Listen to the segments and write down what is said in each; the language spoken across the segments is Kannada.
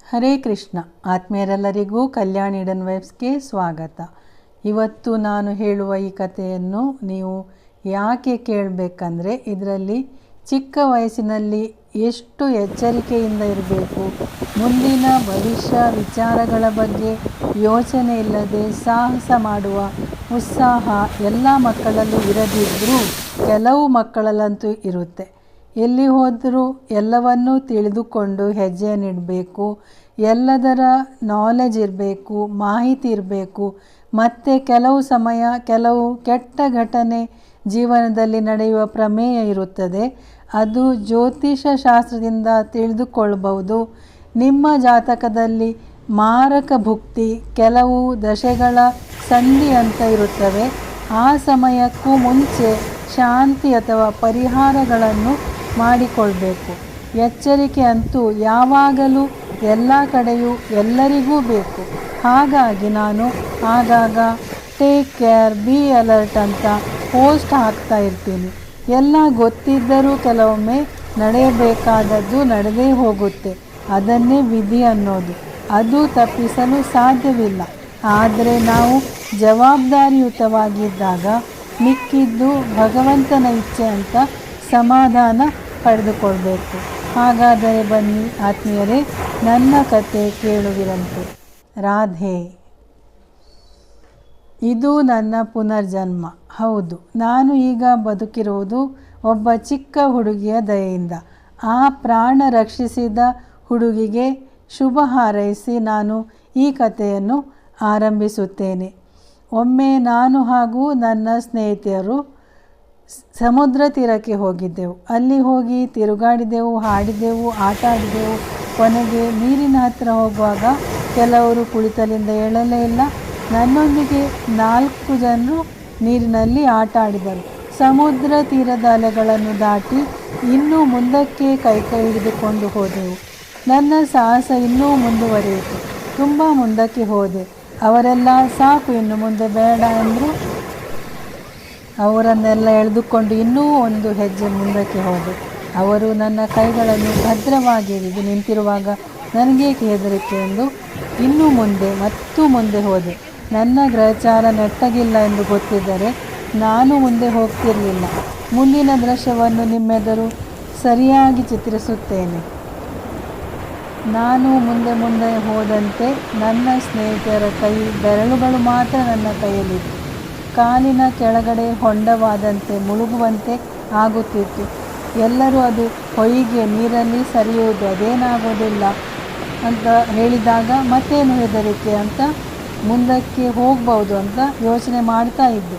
ಹರೇ ಕೃಷ್ಣ. ಆತ್ಮೀಯರೆಲ್ಲರಿಗೂ ಕಲ್ಯಾಣಿ ಹಿಡನ್ ವೈಬ್ಸ್ಗೆ ಸ್ವಾಗತ. ಇವತ್ತು ನಾನು ಹೇಳುವ ಈ ಕಥೆಯನ್ನು ನೀವು ಯಾಕೆ ಕೇಳಬೇಕಂದ್ರೆ, ಇದರಲ್ಲಿ ಚಿಕ್ಕ ವಯಸ್ಸಿನಲ್ಲಿ ಎಷ್ಟು ಎಚ್ಚರಿಕೆಯಿಂದ ಇರಬೇಕು, ಮುಂದಿನ ಭವಿಷ್ಯ ವಿಚಾರಗಳ ಬಗ್ಗೆ ಯೋಚನೆ ಇಲ್ಲದೆ ಸಾಹಸ ಮಾಡುವ ಉತ್ಸಾಹ ಎಲ್ಲ ಮಕ್ಕಳಲ್ಲೂ ಇರದಿದ್ದರೂ ಕೆಲವು ಮಕ್ಕಳಲ್ಲಂತೂ ಇರುತ್ತೆ. ಎಲ್ಲಿ ಹೋದರೂ ಎಲ್ಲವನ್ನೂ ತಿಳಿದುಕೊಂಡು ಹೆಜ್ಜೆಯನ್ನಿಡಬೇಕು, ಎಲ್ಲದರ ನಾಲೆಜ್ ಇರಬೇಕು, ಮಾಹಿತಿ ಇರಬೇಕು. ಮತ್ತು ಕೆಲವು ಸಮಯ ಕೆಲವು ಕೆಟ್ಟ ಘಟನೆ ಜೀವನದಲ್ಲಿ ನಡೆಯುವ ಪ್ರಮೇಯ ಇರುತ್ತದೆ. ಅದು ಜ್ಯೋತಿಷ ಶಾಸ್ತ್ರದಿಂದ ತಿಳಿದುಕೊಳ್ಳಬಹುದು. ನಿಮ್ಮ ಜಾತಕದಲ್ಲಿ ಮಾರಕ ಭುಕ್ತಿ, ಕೆಲವು ದಶೆಗಳ ಸಂಧಿ ಅಂತ ಇರುತ್ತವೆ. ಆ ಸಮಯಕ್ಕೂ ಮುಂಚೆ ಶಾಂತಿ ಅಥವಾ ಪರಿಹಾರಗಳನ್ನು ಮಾಡಿಕೊಳ್ಬೇಕು. ಎಚ್ಚರಿಕೆ ಅಂತೂ ಯಾವಾಗಲೂ ಎಲ್ಲ ಕಡೆಯೂ ಎಲ್ಲರಿಗೂ ಬೇಕು. ಹಾಗಾಗಿ ನಾನು ಆಗಾಗ ಟೇಕ್ ಕೇರ್, ಬಿ ಅಲರ್ಟ್ ಅಂತ ಪೋಸ್ಟ್ ಹಾಕ್ತಾ ಇರ್ತೀನಿ. ಎಲ್ಲ ಗೊತ್ತಿದ್ದರೂ ಕೆಲವೊಮ್ಮೆ ನಡೆಯಬೇಕಾದದ್ದು ನಡೆದೇ ಹೋಗುತ್ತೆ. ಅದನ್ನೇ ವಿಧಿ ಅನ್ನೋದು. ಅದು ತಪ್ಪಿಸಲು ಸಾಧ್ಯವಿಲ್ಲ. ಆದರೆ ನಾವು ಜವಾಬ್ದಾರಿಯುತವಾಗಿದ್ದಾಗ ಮಿಕ್ಕಿದ್ದು ಭಗವಂತನ ಇಚ್ಛೆ ಅಂತ ಸಮಾಧಾನ ಪಡೆದುಕೊಳ್ಬೇಕು. ಹಾಗಾದರೆ ಬನ್ನಿ ಆತ್ಮೀಯರೇ, ನನ್ನ ಕತೆ ಕೇಳುವಿರಂತೆ. ರಾಧೆ. ಇದು ನನ್ನ ಪುನರ್ಜನ್ಮ. ಹೌದು, ನಾನು ಈಗ ಬದುಕಿರುವುದು ಒಬ್ಬ ಚಿಕ್ಕ ಹುಡುಗಿಯ ದಯೆಯಿಂದ. ಆ ಪ್ರಾಣ ರಕ್ಷಿಸಿದ ಹುಡುಗಿಗೆ ಶುಭ ಹಾರೈಸಿ ನಾನು ಈ ಕಥೆಯನ್ನು ಆರಂಭಿಸುತ್ತೇನೆ. ಒಮ್ಮೆ ನಾನು ಹಾಗೂ ನನ್ನ ಸ್ನೇಹಿತೆಯರು ಸಮುದ್ರ ತೀರಕ್ಕೆ ಹೋಗಿದ್ದೆವು. ಅಲ್ಲಿ ಹೋಗಿ ತಿರುಗಾಡಿದೆವು, ಹಾಡಿದೆವು, ಆಟ ಆಡಿದೆವು. ಕೊನೆಗೆ ನೀರಿನ ಹತ್ತಿರ ಹೋಗುವಾಗ ಕೆಲವರು ಕುಳಿತಲ್ಲಿಂದ ಏಳಲೇ ಇಲ್ಲ. ನನ್ನೊಂದಿಗೆ 4 ಜನರು ನೀರಿನಲ್ಲಿ ಆಟ ಆಡಿದರು. ಸಮುದ್ರ ತೀರದ ಅಲೆಗಳನ್ನು ದಾಟಿ ಇನ್ನೂ ಮುಂದಕ್ಕೆ ಕೈ ಹಿಡಿದುಕೊಂಡು ಹೋದೆವು. ನನ್ನ ಸಾಹಸ ಇನ್ನೂ ಮುಂದುವರಿಯಿತು. ತುಂಬ ಮುಂದಕ್ಕೆ ಹೋದೆ. ಅವರೆಲ್ಲ ಸಾಕು, ಇನ್ನು ಮುಂದೆ ಬೇಡ ಎಂದರು. ಅವರನ್ನೆಲ್ಲ ಎಳೆದುಕೊಂಡು ಇನ್ನೂ ಒಂದು ಹೆಜ್ಜೆ ಮುಂದಕ್ಕೆ ಹೋದೆ. ಅವರು ನನ್ನ ಕೈಗಳನ್ನು ಭದ್ರವಾಗಿ ಹಿಡಿದು ನಿಂತಿರುವಾಗ ನನಗೇಕೆ ಹೆದರಿಕೆ ಎಂದು ಇನ್ನೂ ಮುಂದೆ ಮತ್ತು ಮುಂದೆ ಹೋದೆ. ನನ್ನ ಗ್ರಹಚಾರ ನೆಟ್ಟಗಿಲ್ಲ ಎಂದು ಗೊತ್ತಿದ್ದರೆ ನಾನು ಮುಂದೆ ಹೋಗ್ತಿರಲಿಲ್ಲ. ಮುಂದಿನ ದೃಶ್ಯವನ್ನು ನಿಮ್ಮೆದುರು ಸರಿಯಾಗಿ ಚಿತ್ರಿಸುತ್ತೇನೆ. ನಾನು ಮುಂದೆ ಹೋದಂತೆ ನನ್ನ ಸ್ನೇಹಿತರ ಕೈ ಬೆರಳುಗಳು ಮಾತ್ರ ನನ್ನ ಕೈಯಲ್ಲಿತ್ತು. ಕಾಲಿನ ಕೆಳಗಡೆ ಹೊಂಡವಾದಂತೆ ಮುಳುಗುವಂತೆ ಆಗುತ್ತಿತ್ತು. ಎಲ್ಲರೂ ಅದು ಹೊಯ್ಗೆ ನೀರಲ್ಲಿ ಸರಿಯುವುದು, ಅದೇನಾಗೋದಿಲ್ಲ ಅಂತ ಹೇಳಿದಾಗ ಮತ್ತೇನು ಹೆದರಿಕೆ ಅಂತ ಮುಂದಕ್ಕೆ ಹೋಗ್ಬೋದು ಅಂತ ಯೋಚನೆ ಮಾಡ್ತಾ ಇದ್ದೆ.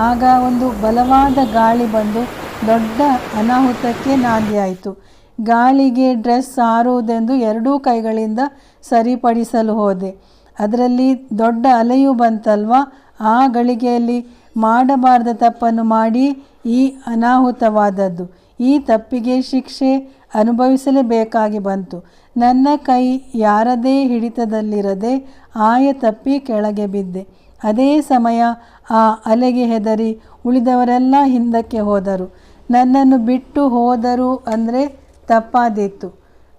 ಆಗ ಒಂದು ಬಲವಾದ ಗಾಳಿ ಬಂದು ದೊಡ್ಡ ಅನಾಹುತಕ್ಕೆ ನಾಂದಿಯಾಯಿತು. ಗಾಳಿಗೆ ಡ್ರೆಸ್ ಹಾರುವುದೆಂದು 2 ಕೈಗಳಿಂದ ಸರಿಪಡಿಸಲು ಹೋದೆ. ಅದರಲ್ಲಿ ದೊಡ್ಡ ಅಲೆಯೂ ಬಂತಲ್ವ. ಆ ಗಳಿಗೆಯಲ್ಲಿ ಮಾಡಬಾರ್ದ ತಪ್ಪನ್ನು ಮಾಡಿ ಈ ಅನಾಹುತವಾದದ್ದು. ಈ ತಪ್ಪಿಗೆ ಶಿಕ್ಷೆ ಅನುಭವಿಸಲೇಬೇಕಾಗಿ ಬಂತು. ನನ್ನ ಕೈ ಯಾರದೇ ಹಿಡಿತದಲ್ಲಿರದೆ ಆಯ ತಪ್ಪಿ ಕೆಳಗೆ ಬಿದ್ದೆ. ಅದೇ ಸಮಯ ಆ ಅಲೆಗೆ ಹೆದರಿ ಉಳಿದವರೆಲ್ಲ ಹಿಂದಕ್ಕೆ ಹೋದರು. ನನ್ನನ್ನು ಬಿಟ್ಟು ಹೋದರು ಅಂದರೆ ತಪ್ಪಾದೀತು.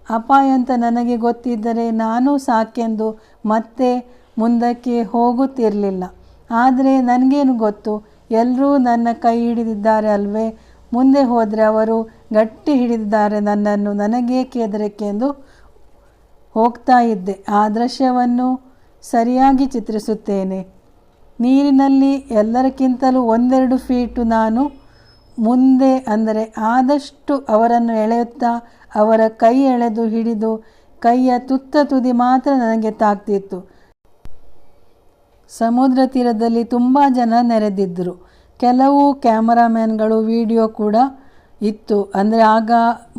ಅಪಾಯ ಅಂತ ನನಗೆ ಗೊತ್ತಿದ್ದರೆ ನಾನು ಸಾಕೆಂದು ಮತ್ತೆ ಮುಂದಕ್ಕೆ ಹೋಗುತ್ತಿರಲಿಲ್ಲ. ಆದರೆ ನನಗೇನು ಗೊತ್ತು, ಎಲ್ಲರೂ ನನ್ನ ಕೈ ಹಿಡಿದಿದ್ದಾರೆ ಅಲ್ವೇ, ಮುಂದೆ ಹೋದರೆ ಅವರು ಗಟ್ಟಿ ಹಿಡಿದಿದ್ದಾರೆ ನನ್ನನ್ನು, ನನಗೇಕೆ ಹೆದರಿಕೆ ಎಂದು ಹೋಗ್ತಾ ಇದ್ದೆ. ಆ ದೃಶ್ಯವನ್ನು ಸರಿಯಾಗಿ ಚಿತ್ರಿಸುತ್ತೇನೆ. ನೀರಿನಲ್ಲಿ ಎಲ್ಲರಿಗಿಂತಲೂ 1-2 ಫೀಟು ನಾನು ಮುಂದೆ, ಅಂದರೆ ಆದಷ್ಟು ಅವರನ್ನು ಎಳೆಯುತ್ತಾ ಅವರ ಕೈ ಎಳೆದು ಹಿಡಿದು ಕೈಯ ತುದಿ ಮಾತ್ರ ನನಗೆ ತಾಗ್ತಿತ್ತು. ಸಮುದ್ರ ತೀರದಲ್ಲಿ ತುಂಬ ಜನ ನೆರೆದಿದ್ದರು. ಕೆಲವು ಕ್ಯಾಮರಾಮ್ಯಾನ್ಗಳು, ವಿಡಿಯೋ ಕೂಡ ಇತ್ತು. ಅಂದರೆ ಆಗ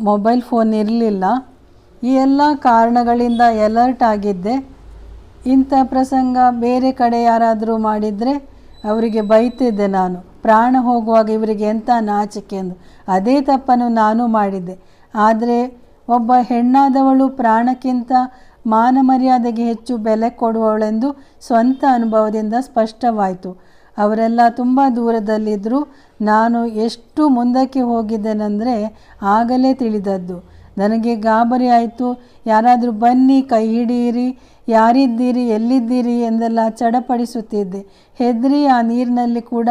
ಮೊಬೈಲ್ ಫೋನ್ ಇರಲಿಲ್ಲ. ಈ ಎಲ್ಲ ಕಾರಣಗಳಿಂದ ಅಲರ್ಟ್ ಆಗಿದ್ದೆ. ಇಂಥ ಪ್ರಸಂಗ ಬೇರೆ ಕಡೆ ಯಾರಾದರೂ ಮಾಡಿದರೆ ಅವರಿಗೆ ಬೈತಿದ್ದೆ ನಾನು. ಪ್ರಾಣ ಹೋಗುವಾಗ ಇವರಿಗೆ ಎಂಥ ನಾಚಿಕೆ ಎಂದು. ಅದೇ ತಪ್ಪನ್ನು ನಾನು ಮಾಡಿದ್ದೆ. ಆದರೆ ಒಬ್ಬ ಹೆಣ್ಣಾದವಳು ಪ್ರಾಣಕ್ಕಿಂತ ಮಾನ ಮರ್ಯಾದೆಗೆ ಹೆಚ್ಚು ಬೆಲೆ ಕೊಡುವವಳೆಂದು ಸ್ವಂತ ಅನುಭವದಿಂದ ಸ್ಪಷ್ಟವಾಯಿತು. ಅವರೆಲ್ಲ ತುಂಬ ದೂರದಲ್ಲಿದ್ದರು. ನಾನು ಎಷ್ಟು ಮುಂದಕ್ಕೆ ಹೋಗಿದ್ದೇನೆಂದರೆ ಆಗಲೇ ತಿಳಿದದ್ದು. ನನಗೆ ಗಾಬರಿ ಆಯಿತು. ಯಾರಾದರೂ ಬನ್ನಿ, ಕೈ ಹಿಡಿಯಿರಿ, ಯಾರಿದ್ದೀರಿ, ಎಲ್ಲಿದ್ದೀರಿ ಎಂದೆಲ್ಲ ಚಡಪಡಿಸುತ್ತಿದ್ದೆ. ಹೆದರಿ ಆ ನೀರಿನಲ್ಲಿ ಕೂಡ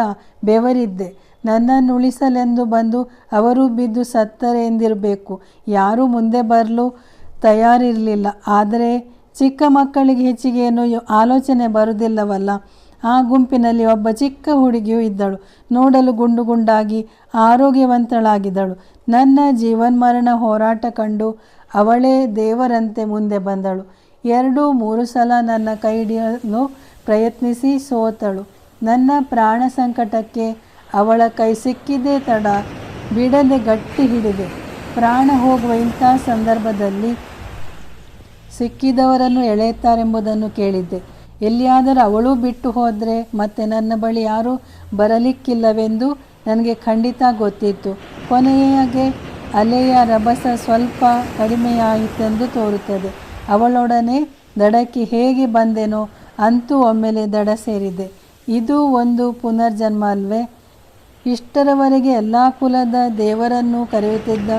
ಬೆವರಿದ್ದೆ. ನನ್ನನ್ನು ಉಳಿಸಲೆಂದು ಬಂದು ಅವರು ಬಿದ್ದು ಸತ್ತರೆ ಎಂದಿರಬೇಕು. ಯಾರೂ ಮುಂದೆ ಬರಲು ತಯಾರಿರಲಿಲ್ಲ. ಆದರೆ ಚಿಕ್ಕ ಮಕ್ಕಳಿಗೆ ಹೆಚ್ಚಿಗೆ ಏನೂ ಆಲೋಚನೆ ಬರುವುದಿಲ್ಲವಲ್ಲ. ಆ ಗುಂಪಿನಲ್ಲಿ ಒಬ್ಬ ಚಿಕ್ಕ ಹುಡುಗಿಯೂ ಇದ್ದಳು. ನೋಡಲು ಗುಂಡು ಗುಂಡಾಗಿ ಆರೋಗ್ಯವಂತಳಾಗಿದ್ದಳು. ನನ್ನ ಜೀವನ್ಮರಣ ಹೋರಾಟ ಕಂಡು ಅವಳೇ ದೇವರಂತೆ ಮುಂದೆ ಬಂದಳು. 2-3 ಸಲ ನನ್ನ ಕೈ ಹಿಡಿಯಲು ಪ್ರಯತ್ನಿಸಿ ಸೋತಳು. ನನ್ನ ಪ್ರಾಣ ಸಂಕಟಕ್ಕೆ ಅವಳ ಕೈ ಸಿಕ್ಕಿದ್ದೇ ತಡ, ಬಿಡದೆ ಗಟ್ಟಿ ಹಿಡಿದೆ. ಪ್ರಾಣ ಹೋಗುವ ಇಂಥ ಸಂದರ್ಭದಲ್ಲಿ ಸಿಕ್ಕಿದವರನ್ನು ಎಳೆಯುತ್ತಾರೆಂಬುದನ್ನು ಕೇಳಿದ್ದೆ. ಎಲ್ಲಿಯಾದರೂ ಅವಳು ಬಿಟ್ಟು ಹೋದರೆ ಮತ್ತೆ ನನ್ನ ಬಳಿ ಯಾರೂ ಬರಲಿಕ್ಕಿಲ್ಲವೆಂದು ನನಗೆ ಖಂಡಿತ ಗೊತ್ತಿತ್ತು. ಕೊನೆಗೆ ಅಲೆಯ ರಭಸ ಸ್ವಲ್ಪ ಕಡಿಮೆಯಾಯಿತೆಂದು ತೋರುತ್ತದೆ. ಅವಳೊಡನೆ ದಡಕ್ಕೆ ಹೇಗೆ ಬಂದೆನೋ ಅಂತೂ ಒಮ್ಮೆಲೆ ದಡ ಸೇರಿದೆ. ಇದು ಒಂದು ಪುನರ್ಜನ್ಮ ಅಲ್ವೇ? ಇಷ್ಟರವರೆಗೆ ಎಲ್ಲ ಕುಲದ ದೇವರನ್ನು ಕರೆಯುತ್ತಿದ್ದ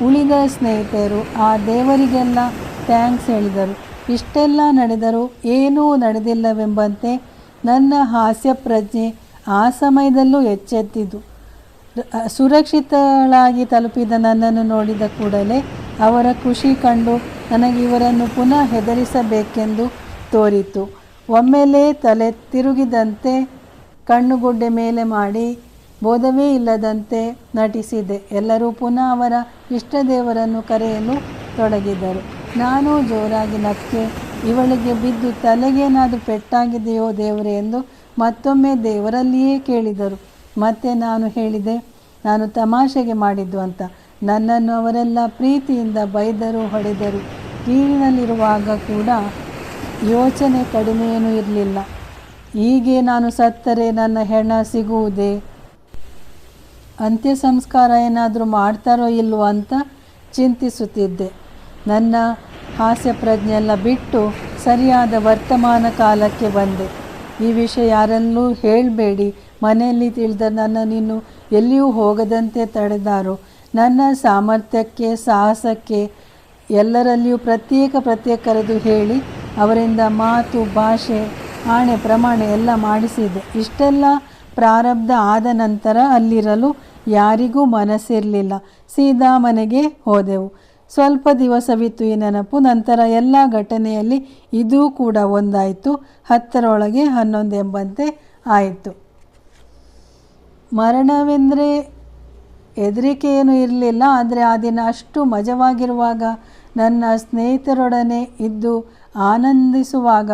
ಉಳಿದ ಸ್ನೇಹಿತರು ಆ ದೇವರಿಗೆಲ್ಲ ಥ್ಯಾಂಕ್ಸ್ ಹೇಳಿದರು. ಇಷ್ಟೆಲ್ಲ ನಡೆದರೂ ಏನೂ ನಡೆದಿಲ್ಲವೆಂಬಂತೆ ನನ್ನ ಹಾಸ್ಯ ಪ್ರಜ್ಞೆ ಆ ಸಮಯದಲ್ಲೂ ಎಚ್ಚೆತ್ತಿತು. ಸುರಕ್ಷಿತಳಾಗಿ ತಲುಪಿದ ನನ್ನನ್ನು ನೋಡಿದ ಕೂಡಲೇ ಅವರ ಖುಷಿ ಕಂಡು ನನಗೆ ಇವರನ್ನು ಪುನಃ ಹೆದರಿಸಬೇಕೆಂದು ತೋರಿತು. ಒಮ್ಮೆಲೇ ತಲೆ ತಿರುಗಿದಂತೆ ಕಣ್ಣುಗುಡ್ಡೆ ಮೇಲೆ ಮಾಡಿ ಬೋಧವೇ ಇಲ್ಲದಂತೆ ನಟಿಸಿದೆ. ಎಲ್ಲರೂ ಪುನಃ ಅವರ ಇಷ್ಟದೇವರನ್ನು ಕರೆಯಲು ತೊಡಗಿದರು. ನಾನು ಜೋರಾಗಿ ನಕ್ಕೆ. ಇವಳಿಗೆ ಬಿದ್ದು ತಲೆಗೇನಾದರೂ ಪೆಟ್ಟಾಗಿದೆಯೋ ದೇವರೇ ಎಂದು ಮತ್ತೊಮ್ಮೆ ದೇವರಲ್ಲಿಯೇ ಕೇಳಿದರು. ಮತ್ತೆ ನಾನು ಹೇಳಿದೆ, ನಾನು ತಮಾಷೆಗೆ ಮಾಡಿದ್ದು ಅಂತ. ನನ್ನನ್ನು ಅವರೆಲ್ಲ ಪ್ರೀತಿಯಿಂದ ಬೈದರು, ಹೊಡೆದರು. ನೀರಿನಲ್ಲಿರುವಾಗ ಕೂಡ ಯೋಚನೆ ಕಡಿಮೆಯೇನೂ ಇರಲಿಲ್ಲ. ಹೀಗೆ ನಾನು ಸತ್ತರೆ ನನ್ನ ಹೆಣ ಸಿಗುವುದೇ, ಅಂತ್ಯ ಸಂಸ್ಕಾರ ಏನಾದರೂ ಮಾಡ್ತಾರೋ ಇಲ್ವೋ ಅಂತ ಚಿಂತಿಸುತ್ತಿದ್ದೆ. ನನ್ನ ಹಾಸ್ಯ ಪ್ರಜ್ಞೆಲ್ಲ ಬಿಟ್ಟು ಸರಿಯಾದ ವರ್ತಮಾನ ಕಾಲಕ್ಕೆ ಬಂದೆ. ಈ ವಿಷಯ ಯಾರಲ್ಲೂ ಹೇಳಬೇಡಿ, ಮನೆಯಲ್ಲಿ ತಿಳಿದ ನನ್ನನ್ನು ಎಲ್ಲಿಯೂ ಹೋಗದಂತೆ ತಡೆದಾರು. ನನ್ನ ಸಾಮರ್ಥ್ಯಕ್ಕೆ, ಸಾಹಸಕ್ಕೆ ಎಲ್ಲರಲ್ಲಿಯೂ ಪ್ರತ್ಯೇಕ ಕರೆದು ಹೇಳಿ ಅವರಿಂದ ಮಾತು, ಭಾಷೆ, ಆಣೆ, ಪ್ರಮಾಣ ಎಲ್ಲ ಮಾಡಿಸಿದೆ. ಇಷ್ಟೆಲ್ಲ ಪ್ರಾರಬ್ಧ ಆದ ನಂತರ ಅಲ್ಲಿರಲು ಯಾರಿಗೂ ಮನಸ್ಸಿರಲಿಲ್ಲ. ಸೀದಾ ಮನೆಗೆ ಹೋದೆವು. ಸ್ವಲ್ಪ ದಿವಸವಿತ್ತು ಈ ನೆನಪು. ನಂತರ ಎಲ್ಲ ಘಟನೆಯಲ್ಲಿ ಇದೂ ಕೂಡ ಒಂದಾಯಿತು. 10ರೊಳಗೆ 11 ಎಂಬಂತೆ ಆಯಿತು. ಮರಣವೆಂದರೆ ಹೆದರಿಕೆ ಏನೂ ಇರಲಿಲ್ಲ. ಆದರೆ ಆ ದಿನ ಅಷ್ಟು ಮಜವಾಗಿರುವಾಗ, ನನ್ನ ಸ್ನೇಹಿತರೊಡನೆ ಇದ್ದು ಆನಂದಿಸುವಾಗ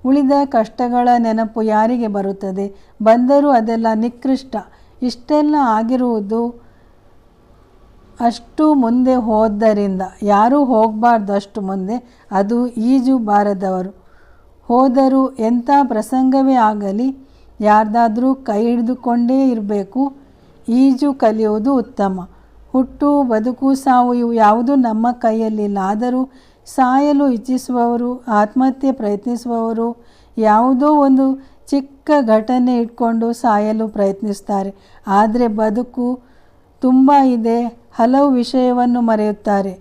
ಉಳಿದ ಕಷ್ಟಗಳ ನೆನಪು ಯಾರಿಗೆ ಬರುತ್ತದೆ? ಬಂದರೂ ಅದೆಲ್ಲ ನಿಕೃಷ್ಟ. ಇಷ್ಟೆಲ್ಲ ಆಗಿರುವುದು ಅಷ್ಟು ಮುಂದೆ ಹೋದ್ದರಿಂದ. ಯಾರೂ ಹೋಗಬಾರ್ದು ಅಷ್ಟು ಮುಂದೆ, ಅದು ಈಜು ಬಾರದವರು. ಹೋದರೂ ಎಂಥ ಪ್ರಸಂಗವೇ ಆಗಲಿ ಯಾರ್ದಾದ್ರೂ ಕೈ ಹಿಡಿದುಕೊಂಡೇ ಇರಬೇಕು. ಈಜು ಕಲಿಯುವುದು ಉತ್ತಮ. ಹುಟ್ಟು, ಬದುಕು, ಸಾವು ಇವು ಯಾವುದೂ ನಮ್ಮ ಕೈಯಲ್ಲಿಲ್ಲ. ಆದರೂ ಸಾಯಲು ಇಚ್ಛಿಸುವವರು, ಆತ್ಮಹತ್ಯೆ ಪ್ರಯತ್ನಿಸುವವರು ಯಾವುದೋ ಒಂದು ಚಿಕ್ಕ ಘಟನೆ ಇಟ್ಕೊಂಡು ಸಾಯಲು ಪ್ರಯತ್ನಿಸ್ತಾರೆ. ಆದರೆ ಬದುಕು ತುಂಬ ಇದೆ. ಹಲವು ವಿಷಯವನ್ನು ಮರೆಯುತ್ತಾರೆ.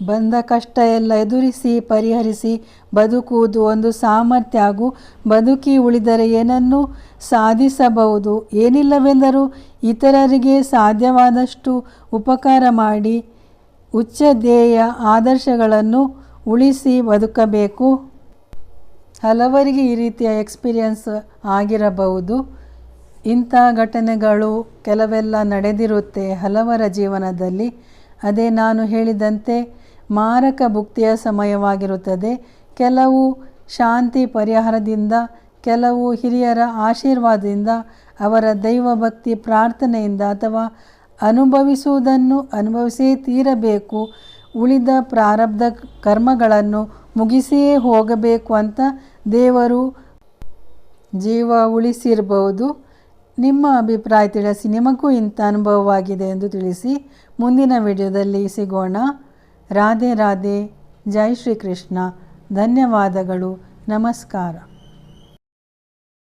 ಬಂದ ಕಷ್ಟ ಎಲ್ಲ ಎದುರಿಸಿ ಪರಿಹರಿಸಿ ಬದುಕುವುದು ಒಂದು ಸಾಮರ್ಥ್ಯ. ಹಾಗೂ ಬದುಕಿ ಉಳಿದರೆ ಏನನ್ನೂ ಸಾಧಿಸಬಹುದು. ಏನಿಲ್ಲವೆಂದರೂ ಇತರರಿಗೆ ಸಾಧ್ಯವಾದಷ್ಟು ಉಪಕಾರ ಮಾಡಿ ಉಚ್ಚ ಧ್ಯೇಯ ಆದರ್ಶಗಳನ್ನು ಉಳಿಸಿ ಬದುಕಬೇಕು. ಹಲವರಿಗೆ ಈ ರೀತಿಯ ಎಕ್ಸ್ಪೀರಿಯನ್ಸ್ ಆಗಿರಬಹುದು. ಇಂಥ ಘಟನೆಗಳು ಕೆಲವೆಲ್ಲ ನಡೆದಿರುತ್ತೆ ಹಲವರ ಜೀವನದಲ್ಲಿ. ಅದೇ ನಾನು ಹೇಳಿದಂತೆ ಮಾರಕ ಭುಕ್ತಿಯ ಸಮಯವಾಗಿರುತ್ತದೆ. ಕೆಲವು ಶಾಂತಿ ಪರಿಹಾರದಿಂದ, ಕೆಲವು ಹಿರಿಯರ ಆಶೀರ್ವಾದದಿಂದ, ಅವರ ದೈವಭಕ್ತಿ ಪ್ರಾರ್ಥನೆಯಿಂದ, ಅಥವಾ ಅನುಭವಿಸುವುದನ್ನು ಅನುಭವಿಸೇ ತೀರಬೇಕು, ಉಳಿದ ಪ್ರಾರಬ್ಧ ಕರ್ಮಗಳನ್ನು ಮುಗಿಸಿಯೇ ಹೋಗಬೇಕು ಅಂತ ದೇವರು ಜೀವ ಉಳಿಸಿರಬಹುದು. ನಿಮ್ಮ ಅಭಿಪ್ರಾಯ ತಿಳಿಸಿ. ನಿಮಗೂ ಇಂಥ ಅನುಭವವಾಗಿದೆ ಎಂದು ತಿಳಿಸಿ. ಮುಂದಿನ ವಿಡಿಯೋದಲ್ಲಿ ಸಿಗೋಣ. ರಾಧೆ ರಾಧೆ. ಜೈ ಶ್ರೀಕೃಷ್ಣ. ಧನ್ಯವಾದಗಳು. ನಮಸ್ಕಾರ.